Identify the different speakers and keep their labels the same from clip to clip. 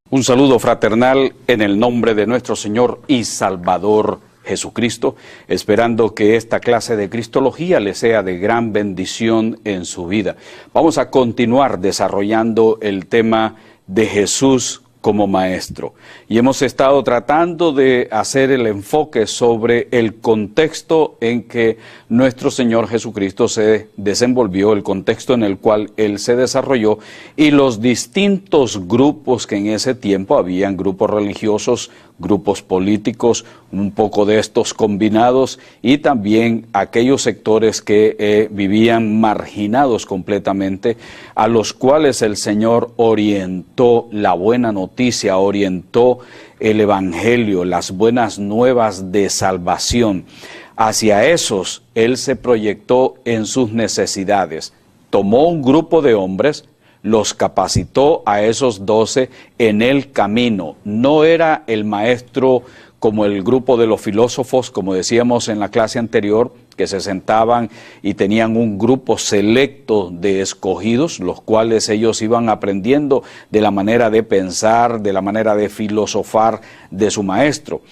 Speaker 1: Un saludo fraternal en el nombre de nuestro Señor y Salvador Jesucristo, esperando que esta clase de Cristología le sea de gran bendición en su vida. Vamos a continuar desarrollando el tema de Jesús como maestro. Y hemos estado tratando de hacer el enfoque sobre el contexto en que nuestro Señor Jesucristo se desenvolvió, el contexto en el cual Él se desarrolló y los distintos grupos que en ese tiempo habían, grupos religiosos, grupos políticos, un poco de estos combinados y también aquellos sectores que vivían marginados completamente, a los cuales el Señor orientó la buena noticia, orientó el Evangelio, las buenas nuevas de salvación. Hacia esos Él se proyectó en sus necesidades. Tomó un grupo de hombres, los capacitó a esos 12 en el camino. No era el maestro como el grupo de los filósofos, como decíamos en la clase anterior, que se sentaban y tenían un grupo selecto de escogidos, los cuales ellos iban aprendiendo de la manera de pensar, de la manera de filosofar de su maestro.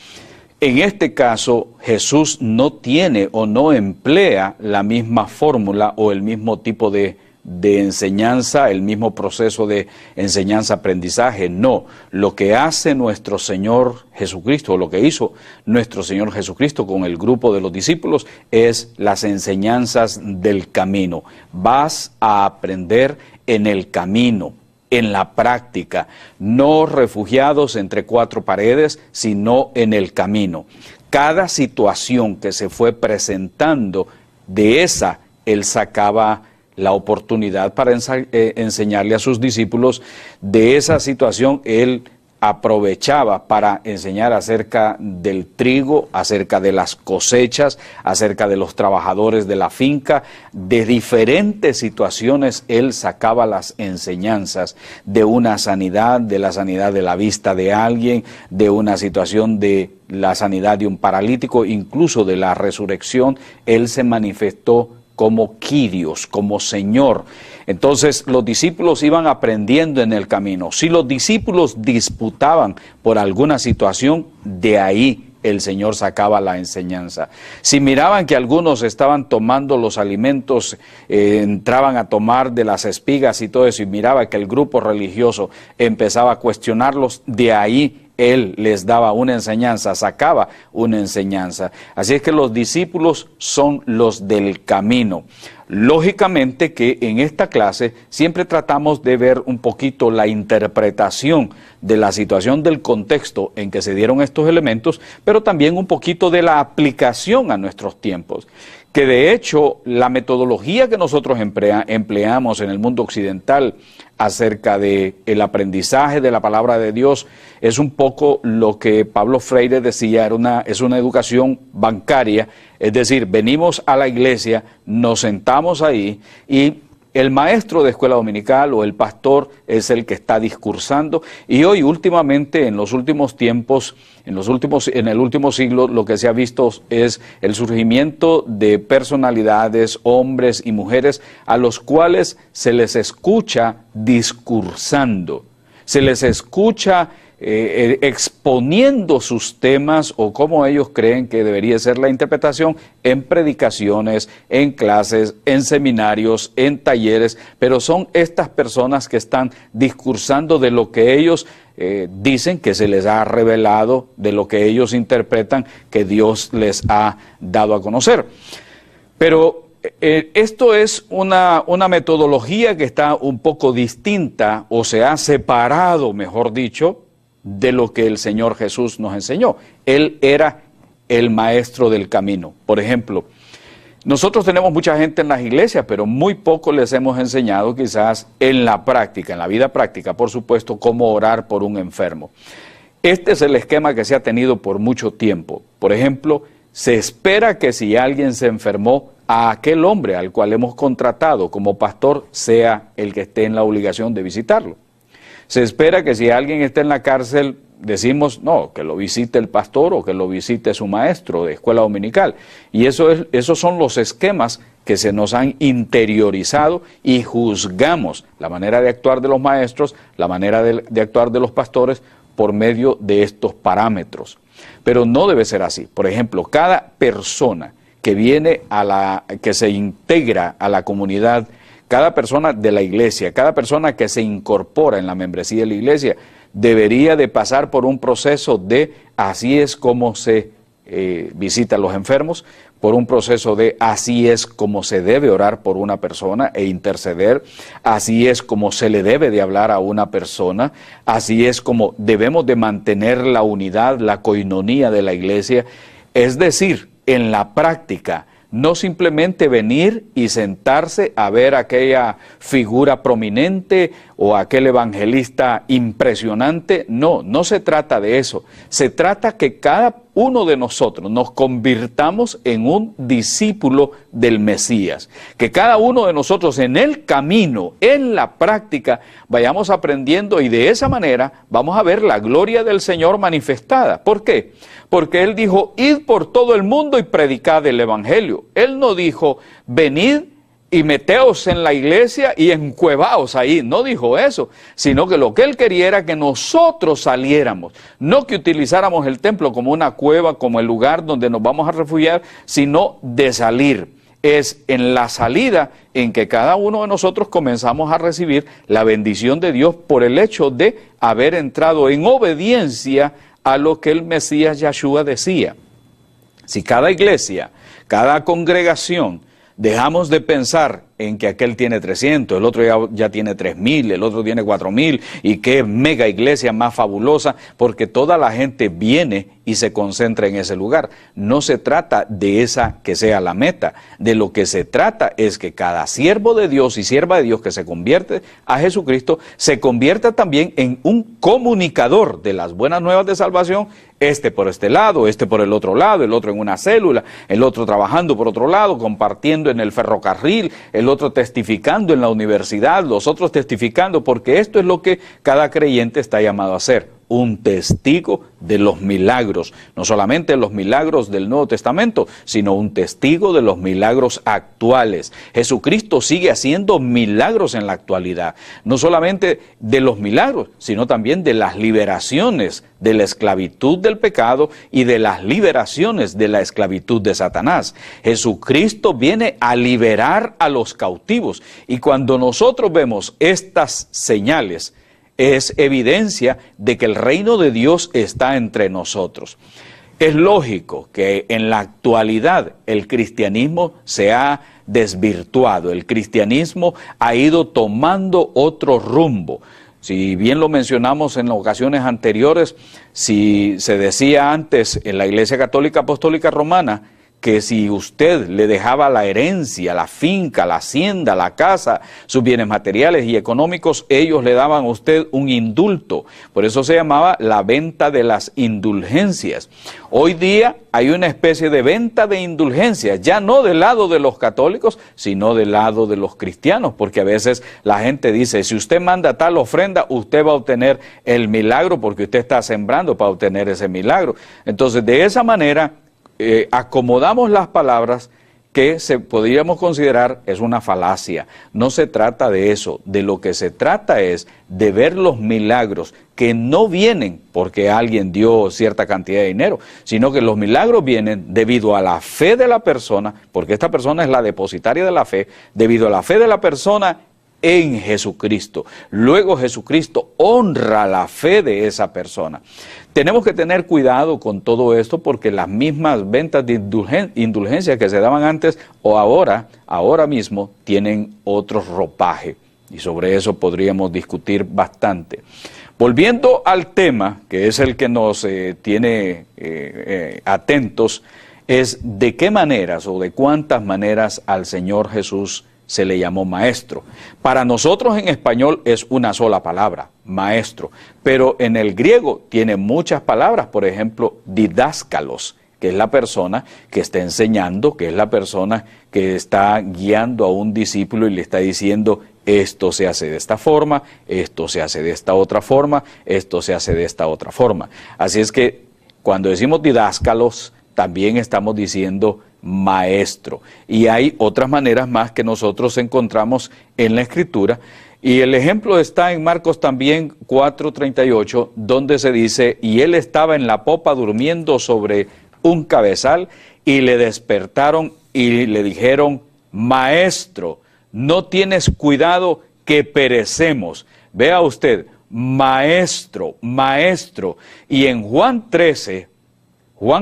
Speaker 1: En este caso, Jesús no tiene o no emplea la misma fórmula o el mismo tipo de enseñanza, el mismo proceso de enseñanza-aprendizaje. No, lo que hace nuestro Señor Jesucristo, o lo que hizo nuestro Señor Jesucristo con el grupo de los discípulos, es las enseñanzas del camino. Vas a aprender en el camino, en la práctica, no refugiados entre cuatro paredes, sino en el camino. Cada situación que se fue presentando, de esa Él sacaba la oportunidad para enseñarle a sus discípulos. De esa situación Él aprovechaba para enseñar acerca del trigo, acerca de las cosechas, acerca de los trabajadores de la finca. De diferentes situaciones Él sacaba las enseñanzas, de una sanidad, de la sanidad de la vista de alguien, de una situación de la sanidad de un paralítico, incluso de la resurrección. Él se manifestó como Kyrios, como Señor. Entonces los discípulos iban aprendiendo en el camino. Si los discípulos disputaban por alguna situación, de ahí el Señor sacaba la enseñanza. Si miraban que algunos estaban tomando los alimentos, entraban a tomar de las espigas y todo eso, y miraba que el grupo religioso empezaba a cuestionarlos, de ahí Él les daba una enseñanza, sacaba una enseñanza. Así es que los discípulos son los del camino. Lógicamente que en esta clase siempre tratamos de ver un poquito la interpretación de la situación, del contexto en que se dieron estos elementos, pero también un poquito de la aplicación a nuestros tiempos. Que de hecho la metodología que nosotros empleamos en el mundo occidental acerca de el aprendizaje de la palabra de Dios es un poco lo que Pablo Freire decía, es una educación bancaria, es decir, venimos a la iglesia, nos sentamos ahí y el maestro de escuela dominical o el pastor es el que está discursando. Y hoy últimamente, en los últimos tiempos, en el último siglo, lo que se ha visto es el surgimiento de personalidades, hombres y mujeres, a los cuales se les escucha discursando, se les escucha exponiendo sus temas o cómo ellos creen que debería ser la interpretación en predicaciones, en clases, en seminarios, en talleres, pero son estas personas que están discursando de lo que ellos dicen que se les ha revelado, de lo que ellos interpretan que Dios les ha dado a conocer. Pero esto es una metodología que está un poco distinta, o se ha separado, mejor dicho, de lo que el Señor Jesús nos enseñó. Él era el maestro del camino. Por ejemplo, nosotros tenemos mucha gente en las iglesias, pero muy poco les hemos enseñado quizás en la práctica, en la vida práctica, por supuesto, cómo orar por un enfermo. Este es el esquema que se ha tenido por mucho tiempo. Por ejemplo, Se espera que si alguien se enfermó, a aquel hombre al cual hemos contratado como pastor sea el que esté en la obligación de visitarlo. Se espera que si alguien está en la cárcel, decimos, no, que lo visite el pastor o que lo visite su maestro de escuela dominical. Y esos son los esquemas que se nos han interiorizado y juzgamos la manera de actuar de los maestros, la manera de actuar de los pastores por medio de estos parámetros. Pero no debe ser así. Por ejemplo, cada persona que viene que se integra a la comunidad, cada persona de la iglesia, cada persona que se incorpora en la membresía de la iglesia, debería de pasar por un proceso de así es como se visita a los enfermos, por un proceso de así es como se debe orar por una persona e interceder, así es como se le debe de hablar a una persona, así es como debemos de mantener la unidad, la coinonía de la iglesia, es decir, en la práctica, no simplemente venir y sentarse a ver aquella figura prominente o aquel evangelista impresionante. No, no se trata de eso. Se trata que cada uno de nosotros nos convirtamos en un discípulo del Mesías. Que cada uno de nosotros en el camino, en la práctica, vayamos aprendiendo y de esa manera vamos a ver la gloria del Señor manifestada. ¿Por qué? Porque Él dijo, id por todo el mundo y predicad el Evangelio. Él no dijo, venid y meteos en la iglesia y encuevaos ahí. No dijo eso, sino que lo que Él quería era que nosotros saliéramos. No que utilizáramos el templo como una cueva, como el lugar donde nos vamos a refugiar, sino de salir. Es en la salida en que cada uno de nosotros comenzamos a recibir la bendición de Dios por el hecho de haber entrado en obediencia a lo que el Mesías Yahshua decía. Si cada iglesia, cada congregación, dejamos de pensar en que aquel tiene 300, el otro ya tiene 3,000, el otro tiene 4,000, y qué mega iglesia más fabulosa, porque toda la gente viene y se concentra en ese lugar. No se trata de esa que sea la meta, de lo que se trata es que cada siervo de Dios y sierva de Dios que se convierte a Jesucristo, se convierta también en un comunicador de las buenas nuevas de salvación, este por este lado, este por el otro lado, el otro en una célula, el otro trabajando por otro lado, compartiendo en el ferrocarril, el otro testificando en la universidad, los otros testificando, porque esto es lo que cada creyente está llamado a hacer, un testigo de los milagros, no solamente los milagros del Nuevo Testamento, sino un testigo de los milagros actuales. Jesucristo sigue haciendo milagros en la actualidad, no solamente de los milagros, sino también de las liberaciones de la esclavitud del pecado y de las liberaciones de la esclavitud de Satanás. Jesucristo viene a liberar a los cautivos, y cuando nosotros vemos estas señales, es evidencia de que el reino de Dios está entre nosotros. Es lógico que en la actualidad el cristianismo se ha desvirtuado, el cristianismo ha ido tomando otro rumbo. Si bien lo mencionamos en las ocasiones anteriores, si se decía antes en la Iglesia Católica Apostólica Romana, que si usted le dejaba la herencia, la finca, la hacienda, la casa, sus bienes materiales y económicos, ellos le daban a usted un indulto. Por eso se llamaba la venta de las indulgencias. Hoy día hay una especie de venta de indulgencias, ya no del lado de los católicos, sino del lado de los cristianos, porque a veces la gente dice, si usted manda tal ofrenda, usted va a obtener el milagro porque usted está sembrando para obtener ese milagro. Entonces, de esa manera, acomodamos las palabras que podríamos considerar es una falacia. No se trata de eso, de lo que se trata es de ver los milagros que no vienen porque alguien dio cierta cantidad de dinero, sino que los milagros vienen debido a la fe de la persona, porque esta persona es la depositaria de la fe, debido a la fe de la persona en Jesucristo. Luego Jesucristo honra la fe de esa persona. Tenemos que tener cuidado con todo esto porque las mismas ventas de indulgencias que se daban antes o ahora mismo tienen otro ropaje, y sobre eso podríamos discutir bastante. Volviendo al tema, que es el que nos tiene atentos, es de qué maneras o de cuántas maneras al Señor Jesús se le llamó maestro. Para nosotros en español es una sola palabra, maestro, pero en el griego tiene muchas palabras, por ejemplo, didáscalos, que es la persona que está enseñando, que es la persona que está guiando a un discípulo y le está diciendo, esto se hace de esta forma, esto se hace de esta otra forma, esto se hace de esta otra forma. Así es que cuando decimos didáscalos, también estamos diciendo maestro. Y hay otras maneras más que nosotros encontramos en la Escritura. Y el ejemplo está en Marcos también 4:38, donde se dice, y él estaba en la popa durmiendo sobre un cabezal, y le despertaron y le dijeron, maestro, no tienes cuidado que perecemos. Vea usted, maestro, maestro. Y en Juan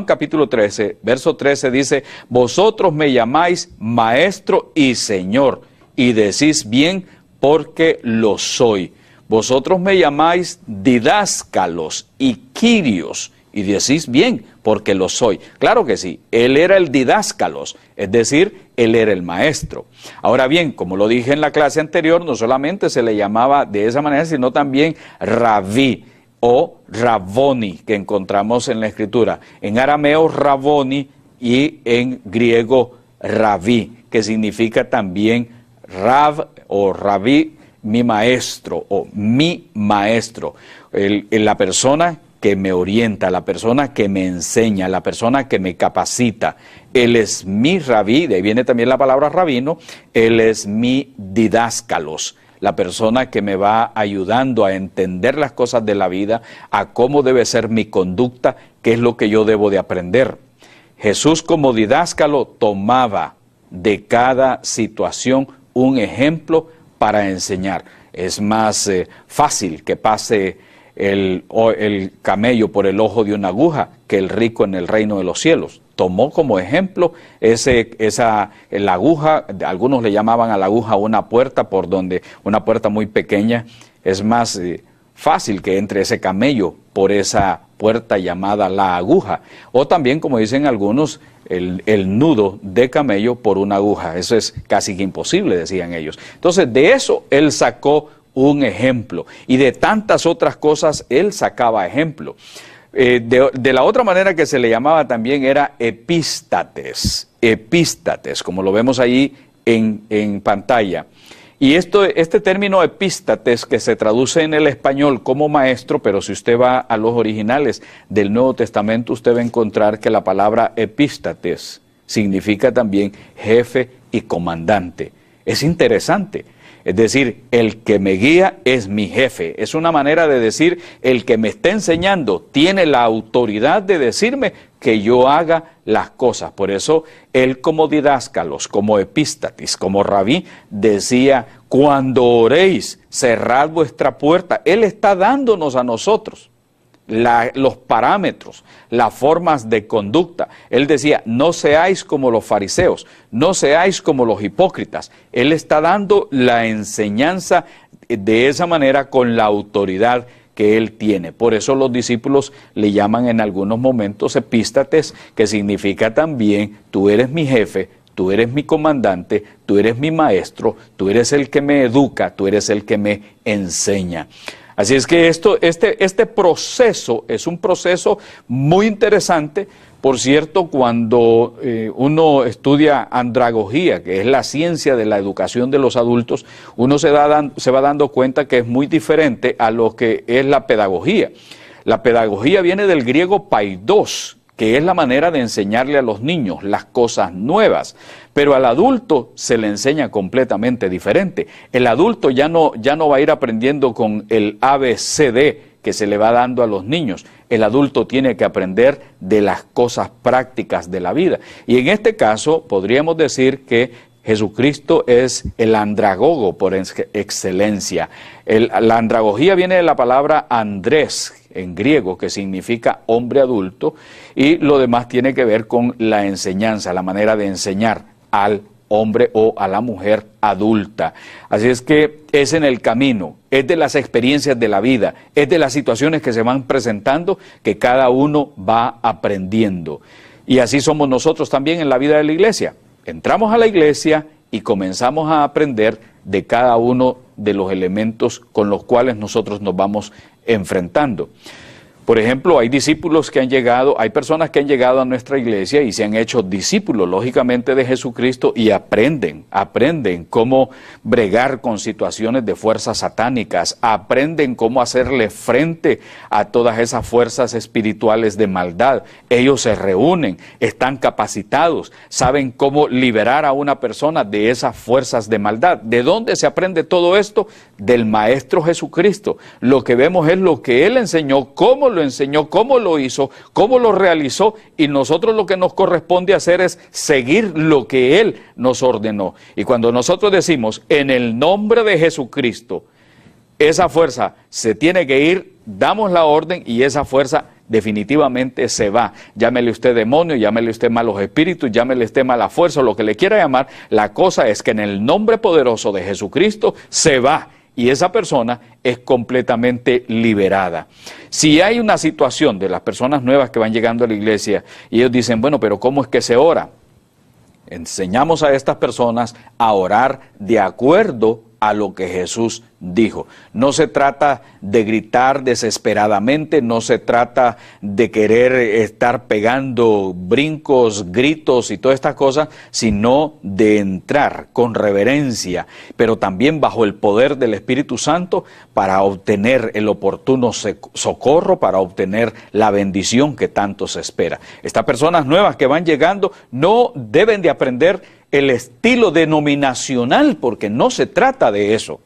Speaker 1: capítulo 13, verso 13 dice, vosotros me llamáis maestro y señor, y decís bien porque lo soy. Vosotros me llamáis didáscalos y quirios, y decís bien porque lo soy. Claro que sí, él era el didáscalos, es decir, él era el maestro. Ahora bien, como lo dije en la clase anterior, no solamente se le llamaba de esa manera, sino también rabí o raboni, que encontramos en la Escritura. En arameo, raboni, y en griego, rabí, que significa también rab o rabí, mi maestro o mi maestro. La persona que me orienta, la persona que me enseña, la persona que me capacita. Él es mi rabí, de ahí viene también la palabra rabino, él es mi didáscalos, la persona que me va ayudando a entender las cosas de la vida, a cómo debe ser mi conducta, qué es lo que yo debo de aprender. Jesús como didáscalo tomaba de cada situación un ejemplo para enseñar. Es más fácil que pase el camello por el ojo de una aguja que el rico en el reino de los cielos. Tomó como ejemplo la aguja, algunos le llamaban a la aguja una puerta, por donde una puerta muy pequeña, es más fácil que entre ese camello por esa puerta llamada la aguja, o también, como dicen algunos, el nudo de camello por una aguja. Eso es casi que imposible, decían ellos. Entonces, de eso él sacó un ejemplo, y de tantas otras cosas él sacaba ejemplo. De la otra manera que se le llamaba también era epístates, como lo vemos ahí en pantalla. Y este término epístates, que se traduce en el español como maestro, pero si usted va a los originales del Nuevo Testamento, usted va a encontrar que la palabra epístates significa también jefe y comandante. Es interesante. Es decir, el que me guía es mi jefe. Es una manera de decir, el que me está enseñando tiene la autoridad de decirme que yo haga las cosas. Por eso, él como didáscalos, como epístatis, como rabí, decía, cuando oréis, cerrad vuestra puerta. Él está dándonos a nosotros los parámetros, las formas de conducta. Él decía, no seáis como los fariseos, no seáis como los hipócritas. Él está dando la enseñanza de esa manera con la autoridad que él tiene. Por eso los discípulos le llaman en algunos momentos epístates, que significa también, tú eres mi jefe, tú eres mi comandante, tú eres mi maestro, tú eres el que me educa, tú eres el que me enseña. Así es que este proceso es un proceso muy interesante. Por cierto, cuando uno estudia andragogía, que es la ciencia de la educación de los adultos, uno se va dando cuenta que es muy diferente a lo que es la pedagogía. La pedagogía viene del griego paidos, que es la manera de enseñarle a los niños las cosas nuevas, pero al adulto se le enseña completamente diferente. El adulto ya no va a ir aprendiendo con el ABCD que se le va dando a los niños. El adulto tiene que aprender de las cosas prácticas de la vida. Y en este caso podríamos decir que Jesucristo es el andragogo por excelencia. La andragogía viene de la palabra andrés, en griego, que significa hombre adulto, y lo demás tiene que ver con la enseñanza, la manera de enseñar al hombre o a la mujer adulta. Así es que es en el camino, es de las experiencias de la vida, es de las situaciones que se van presentando que cada uno va aprendiendo. Y así somos nosotros también en la vida de la iglesia. Entramos a la iglesia y comenzamos a aprender de cada uno de los elementos con los cuales nosotros nos vamos enfrentando. Por ejemplo, hay discípulos que han llegado, hay personas que han llegado a nuestra iglesia y se han hecho discípulos, lógicamente, de Jesucristo y aprenden cómo bregar con situaciones de fuerzas satánicas, aprenden cómo hacerle frente a todas esas fuerzas espirituales de maldad. Ellos se reúnen, están capacitados, saben cómo liberar a una persona de esas fuerzas de maldad. ¿De dónde se aprende todo esto? Del Maestro Jesucristo. Lo que vemos es lo que Él enseñó, cómo lo enseñó, cómo lo hizo, cómo lo realizó, y nosotros lo que nos corresponde hacer es seguir lo que Él nos ordenó. Y cuando nosotros decimos, en el nombre de Jesucristo, esa fuerza se tiene que ir, damos la orden y esa fuerza definitivamente se va. Llámele usted demonio, llámele usted malos espíritus, llámele usted mala fuerza, lo que le quiera llamar, la cosa es que en el nombre poderoso de Jesucristo se va. Y esa persona es completamente liberada. Si hay una situación de las personas nuevas que van llegando a la iglesia y ellos dicen, bueno, pero ¿cómo es que se ora? Enseñamos a estas personas a orar de acuerdo a lo que Jesús dijo. No se trata de gritar desesperadamente, no se trata de querer estar pegando brincos, gritos y todas estas cosas, sino de entrar con reverencia, pero también bajo el poder del Espíritu Santo para obtener el oportuno socorro, para obtener la bendición que tanto se espera. Estas personas nuevas que van llegando no deben de aprender el estilo denominacional, porque no se trata de eso.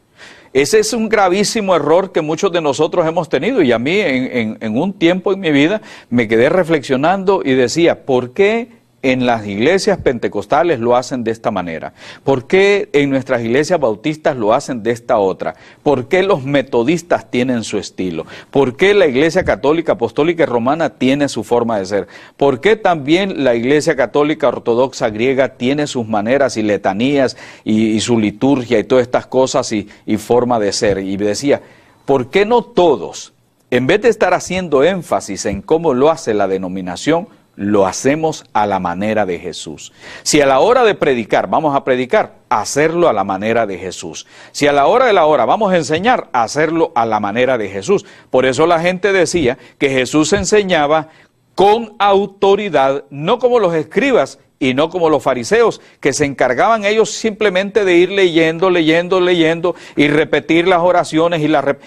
Speaker 1: Ese es un gravísimo error que muchos de nosotros hemos tenido, y a mí en un tiempo en mi vida me quedé reflexionando y decía, ¿por qué en las iglesias pentecostales lo hacen de esta manera? ¿Por qué en nuestras iglesias bautistas lo hacen de esta otra? ¿Por qué los metodistas tienen su estilo? ¿Por qué la iglesia católica, apostólica y romana tiene su forma de ser? ¿Por qué también la iglesia católica ortodoxa griega tiene sus maneras y letanías y su liturgia y todas estas cosas y forma de ser? Y decía, ¿por qué no todos, en vez de estar haciendo énfasis en cómo lo hace la denominación, lo hacemos a la manera de Jesús? Si a la hora de predicar, vamos a predicar, hacerlo a la manera de Jesús. Si a la hora de la hora vamos a enseñar, hacerlo a la manera de Jesús. Por eso la gente decía que Jesús enseñaba con autoridad, no como los escribas y no como los fariseos, que se encargaban ellos simplemente de ir leyendo y repetir las oraciones.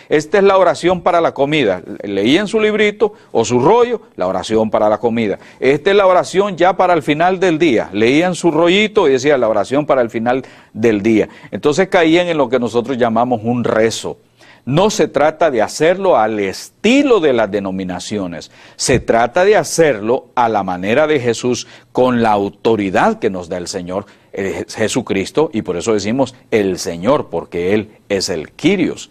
Speaker 1: Esta es la oración para la comida. Leían su librito o su rollo, la oración para la comida. Esta es la oración ya para el final del día. Leían su rollito y decía la oración para el final del día. Entonces caían en lo que nosotros llamamos un rezo. No se trata de hacerlo al estilo de las denominaciones, se trata de hacerlo a la manera de Jesús, con la autoridad que nos da el Señor Jesucristo, y por eso decimos el Señor, porque Él es el Kyrios.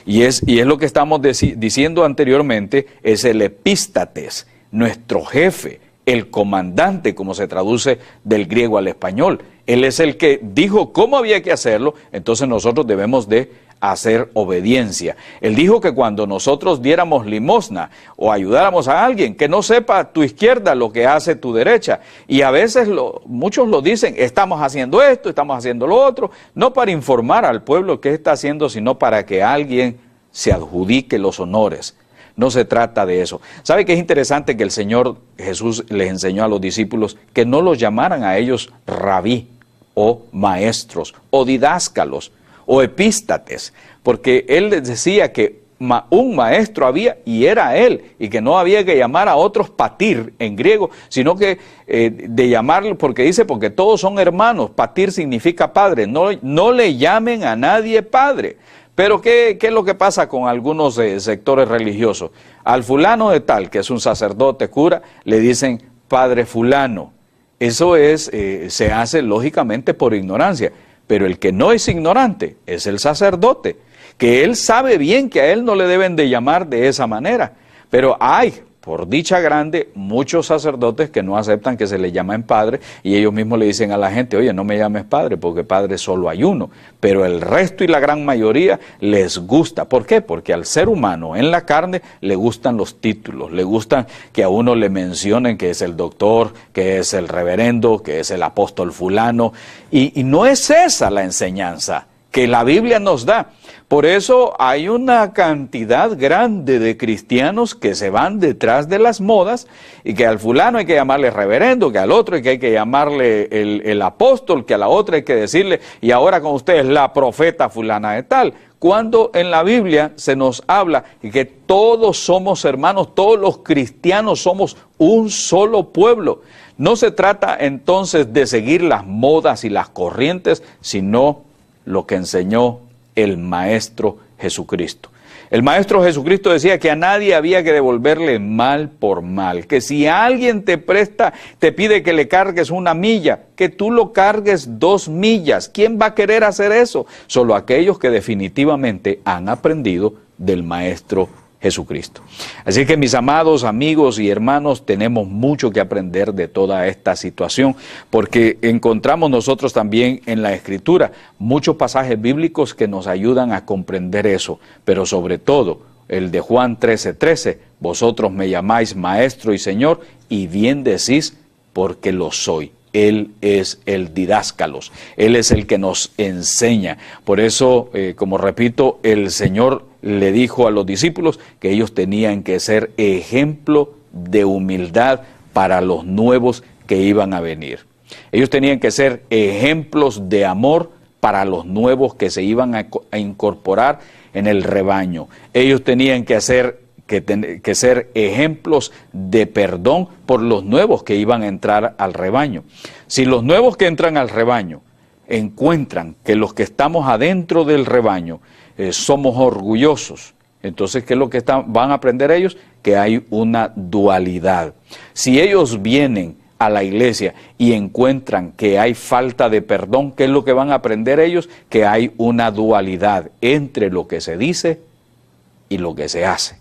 Speaker 1: Y es lo que estamos diciendo anteriormente, es el epístates, nuestro jefe, el comandante, como se traduce del griego al español. Él es el que dijo cómo había que hacerlo, entonces nosotros debemos de hacer obediencia. Él dijo que cuando nosotros diéramos limosna o ayudáramos a alguien, que no sepa tu izquierda lo que hace tu derecha. Y a veces muchos lo dicen, estamos haciendo esto, estamos haciendo lo otro, no para informar al pueblo qué está haciendo, sino para que alguien se adjudique los honores. No se trata de eso. ¿Sabe qué es interesante? Que el Señor Jesús les enseñó a los discípulos que no los llamaran a ellos rabí o maestros o didáscalos o epístates, porque Él les decía que un maestro había y era Él, y que no había que llamar a otros patir en griego, sino que de llamarlo, porque todos son hermanos. Patir significa padre, no le llamen a nadie padre. Pero ¿qué es lo que pasa con algunos sectores religiosos? Al fulano de tal, que es un sacerdote, cura, le dicen padre fulano. Eso se hace lógicamente por ignorancia, pero el que no es ignorante es el sacerdote, que él sabe bien que a él no le deben de llamar de esa manera, pero hay, por dicha grande, muchos sacerdotes que no aceptan que se les llamen padre, y ellos mismos le dicen a la gente, oye, no me llames padre, porque padre solo hay uno, pero el resto y la gran mayoría les gusta. ¿Por qué? Porque al ser humano en la carne le gustan los títulos, le gustan que a uno le mencionen que es el doctor, que es el reverendo, que es el apóstol fulano, y no es esa la enseñanza. que la Biblia nos da. Por eso hay una cantidad grande de cristianos que se van detrás de las modas y que al fulano hay que llamarle reverendo, que al otro hay que llamarle el apóstol, que a la otra hay que decirle, y ahora con ustedes la profeta fulana de tal. Cuando en la Biblia se nos habla y que todos somos hermanos, todos los cristianos somos un solo pueblo. No se trata entonces de seguir las modas y las corrientes, sino lo que enseñó el Maestro Jesucristo. El Maestro Jesucristo decía que a nadie había que devolverle mal por mal, que si alguien te pide que le cargues 1 milla, que tú lo cargues 2 millas. ¿Quién va a querer hacer eso? Solo aquellos que definitivamente han aprendido del Maestro Jesucristo. Así que mis amados amigos y hermanos, tenemos mucho que aprender de toda esta situación, porque encontramos nosotros también en la Escritura muchos pasajes bíblicos que nos ayudan a comprender eso, pero sobre todo el de Juan 13:13, vosotros me llamáis Maestro y Señor, y bien decís, porque lo soy. Él es el didáscalos, Él es el que nos enseña. Por eso, como repito, el Señor le dijo a los discípulos que ellos tenían que ser ejemplo de humildad para los nuevos que iban a venir. Ellos tenían que ser ejemplos de amor para los nuevos que se iban a incorporar en el rebaño. Ellos tenían que ser ejemplos de perdón por los nuevos que iban a entrar al rebaño. Si los nuevos que entran al rebaño encuentran que los que estamos adentro del rebaño somos orgullosos, entonces, ¿qué es lo que van a aprender ellos? Que hay una dualidad. Si ellos vienen a la iglesia y encuentran que hay falta de perdón, ¿qué es lo que van a aprender ellos? Que hay una dualidad entre lo que se dice y lo que se hace.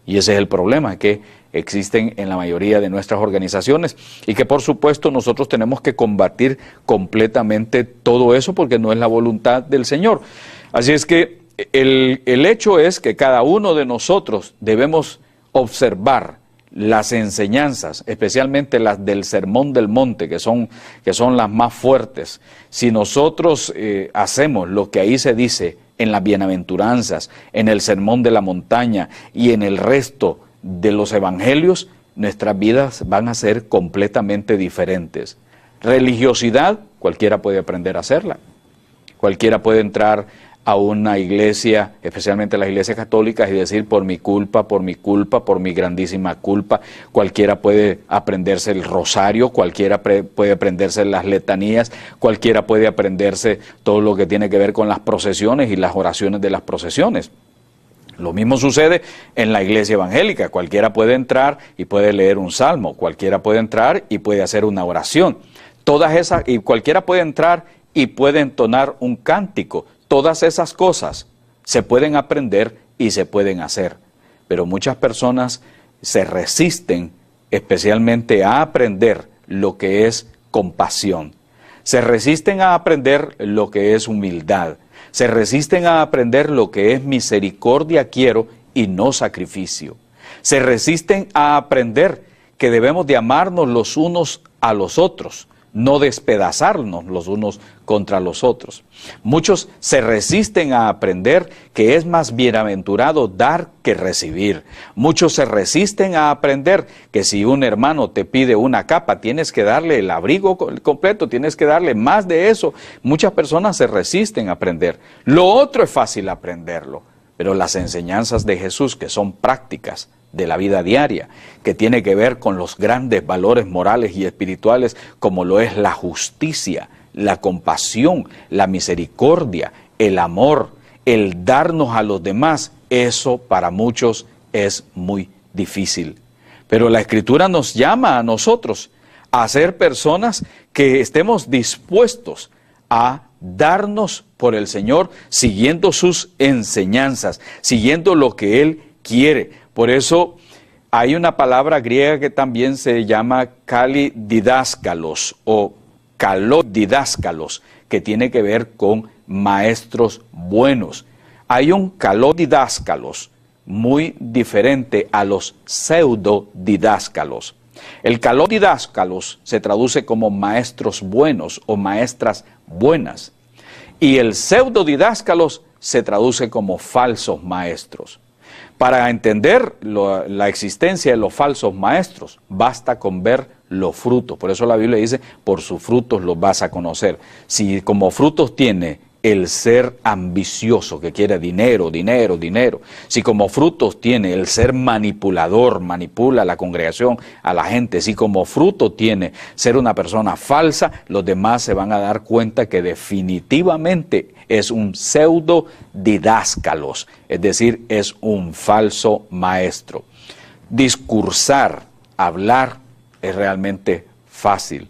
Speaker 1: Y ese es el problema que existen en la mayoría de nuestras organizaciones y que por supuesto nosotros tenemos que combatir completamente todo eso porque no es la voluntad del Señor. Así es que el hecho es que cada uno de nosotros debemos observar las enseñanzas, especialmente las del Sermón del Monte, que son las más fuertes. Si nosotros hacemos lo que ahí se dice en las bienaventuranzas, en el Sermón de la Montaña y en el resto de los evangelios, nuestras vidas van a ser completamente diferentes. Religiosidad, cualquiera puede aprender a hacerla. Cualquiera puede entrar a una iglesia, especialmente las iglesias católicas, y decir por mi culpa, por mi grandísima culpa. Cualquiera puede aprenderse el rosario, cualquiera puede aprenderse las letanías, cualquiera puede aprenderse todo lo que tiene que ver con las procesiones y las oraciones de las procesiones. Lo mismo sucede en la iglesia evangélica. Cualquiera puede entrar y puede leer un salmo, cualquiera puede entrar y puede hacer una oración. Y cualquiera puede entrar y puede entonar un cántico. Todas esas cosas se pueden aprender y se pueden hacer, pero muchas personas se resisten especialmente a aprender lo que es compasión, se resisten a aprender lo que es humildad, se resisten a aprender lo que es misericordia quiero y no sacrificio, se resisten a aprender que debemos de amarnos los unos a los otros, no despedazarnos los unos contra los otros. Muchos se resisten a aprender que es más bienaventurado dar que recibir. Muchos se resisten a aprender que si un hermano te pide una capa, tienes que darle el abrigo completo, tienes que darle más de eso. Muchas personas se resisten a aprender. Lo otro es fácil aprenderlo, pero las enseñanzas de Jesús, que son prácticas de la vida diaria, que tiene que ver con los grandes valores morales y espirituales, como lo es la justicia, la compasión, la misericordia, el amor, el darnos a los demás, eso para muchos es muy difícil. Pero la Escritura nos llama a nosotros a ser personas que estemos dispuestos a darnos por el Señor, siguiendo sus enseñanzas, siguiendo lo que Él quiere. Por eso hay una palabra griega que también se llama kalididáscalos o kalodidáscalos, que tiene que ver con maestros buenos. Hay un kalodidáscalos muy diferente a los pseudodidáscalos. El kalodidáscalos se traduce como maestros buenos o maestras buenas. Y el pseudodidáscalos se traduce como falsos maestros. Para entender la existencia de los falsos maestros, basta con ver los frutos. Por eso la Biblia dice, por sus frutos los vas a conocer. Si como frutos tiene el ser ambicioso, que quiere dinero, dinero, dinero. Si como frutos tiene el ser manipulador, manipula a la congregación, a la gente. Si como fruto tiene ser una persona falsa, los demás se van a dar cuenta que definitivamente es un pseudo didáscalos, es decir, es un falso maestro. Discursar, hablar, es realmente fácil,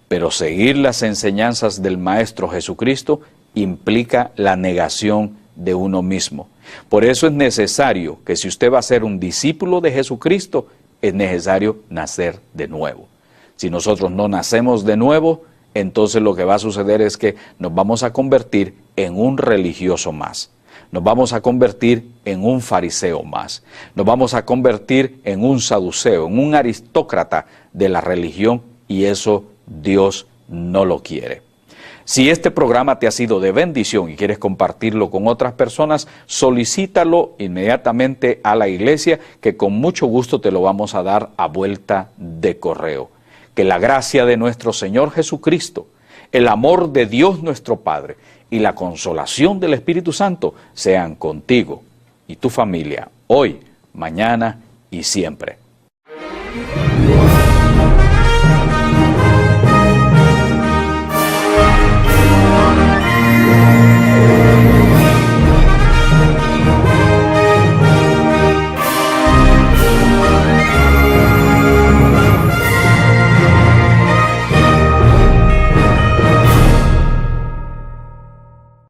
Speaker 1: pero seguir las enseñanzas del Maestro Jesucristo implica la negación de uno mismo. Por eso es necesario que si usted va a ser un discípulo de Jesucristo, es necesario nacer de nuevo. Si nosotros no nacemos de nuevo, entonces lo que va a suceder es que nos vamos a convertir en un religioso más. Nos vamos a convertir en un fariseo más. Nos vamos a convertir en un saduceo, en un aristócrata de la religión, y eso Dios no lo quiere. Si este programa te ha sido de bendición y quieres compartirlo con otras personas, solicítalo inmediatamente a la iglesia, que con mucho gusto te lo vamos a dar a vuelta de correo. Que la gracia de nuestro Señor Jesucristo, el amor de Dios nuestro Padre y la consolación del Espíritu Santo sean contigo y tu familia, hoy, mañana y siempre.